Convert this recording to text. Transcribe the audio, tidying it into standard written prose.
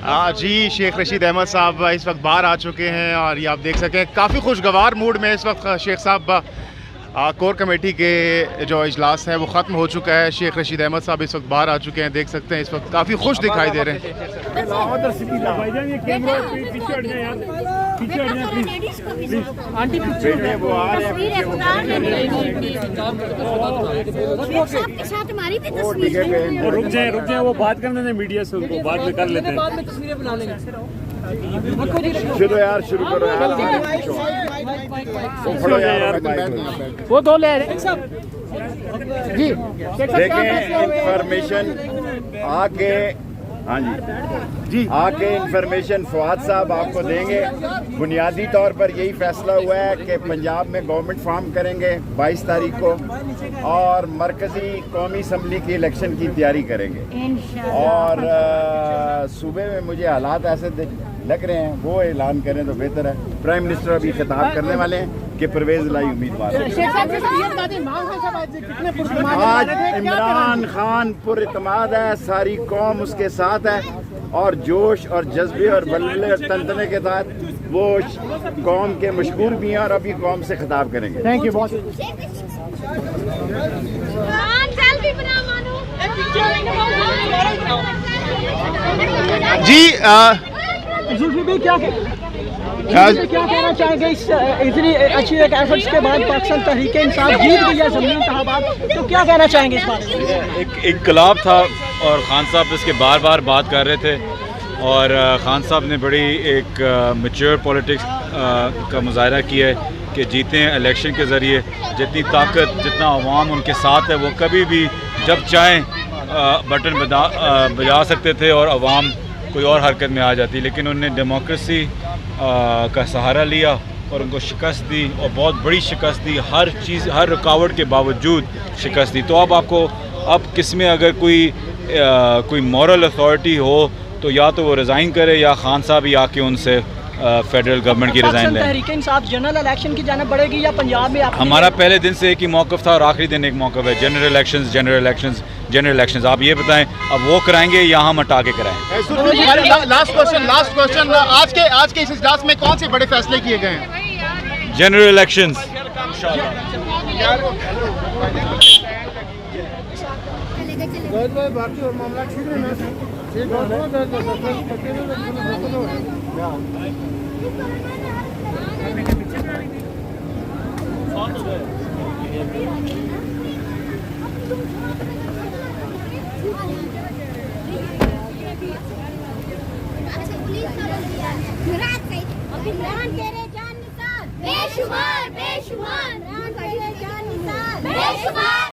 जी शेख रशीद अहमद साहब इस वक्त बाहर आ चुके हैं और ये आप देख सकते हैं काफ़ी खुशगवार मूड में इस वक्त शेख साहब कोर कमेटी के जो इजलास है वो ख़त्म हो चुका है। शेख रशीद अहमद साहब इस वक्त बाहर आ चुके हैं, देख सकते हैं इस वक्त काफ़ी खुश दिखाई दे रहे हैं। रुक जाए वो बात करने दें मीडिया से, उनको बाद में कर लेते हैं। बाद में तस्वीरें बना लेंगे। शुरू यार, शुरू करो यार। वो दो ले जी देखें इंफॉर्मेशन आके, हाँ जी आके इंफॉर्मेशन फवाद साहब आपको देंगे। बुनियादी तौर पर यही फैसला हुआ है कि पंजाब में गवर्नमेंट फॉर्म करेंगे 22 तारीख को और मरकज़ी कौमी असम्बली की इलेक्शन की तैयारी करेंगे। और सूबे में मुझे हालात ऐसे लग रहे हैं, वो ऐलान करें तो बेहतर है। प्राइम मिनिस्टर अभी खिताब करने वाले हैं कि परवेज लाई उम्मीदवार है। आज इमरान खान पुरइतमाद है, सारी कौम उसके साथ है और जोश और जज्बे और बल्ले और तंतने के साथ वो कौम के मशहूर भी हैं और अभी कौम से खिताब करेंगे। थैंक यू बहुत। जी क्या कहना चाहेंगे इस इतनी अच्छी एक एफर्ट्स के बाद पाकिस्तान तहरीक इंसाफ जीत गई है ज़मीनी इंतखाबात, तो क्या कहना चाहेंगे इस बारे में? एक इनकलाब था और खान साहब इसके बार बार बात कर रहे थे और खान साहब ने बड़ी एक मैच्योर पॉलिटिक्स का मुजाहरा किया है कि जीते हैं इलेक्शन के ज़रिए। जितनी ताकत, जितना अवाम उनके साथ है, वो कभी भी जब चाहें बटन बजा सकते थे और अवाम कोई और हरकत में आ जाती। लेकिन उन्होंने डेमोक्रेसी का सहारा लिया और उनको शिकस्त दी और बहुत बड़ी शिकस्त दी, हर चीज़, हर रुकावट के बावजूद शिकस्त दी। तो अब आपको किस में अगर कोई मॉरल अथॉरिटी हो तो या तो वो रिज़ाइन करे या खान साहब ही आके उनसे फेडरल गवर्नमेंट की रिज़ाइन लें। तहरीक इंसाफ जनरल इलेक्शन की जाना पड़ेगी या पंजाब में? हमारा पहले दिन से एक ही मौक़िफ़ था और आखिरी दिन एक मौक़िफ़ है, जनरल इलेक्शंस। आप ये बताएं अब वो कराएंगे या हम हटा के कराएं? लास्ट क्वेश्चन, आज के इस इजलास में कौन से बड़े फैसले किए गए हैं? General elections. बेशुमार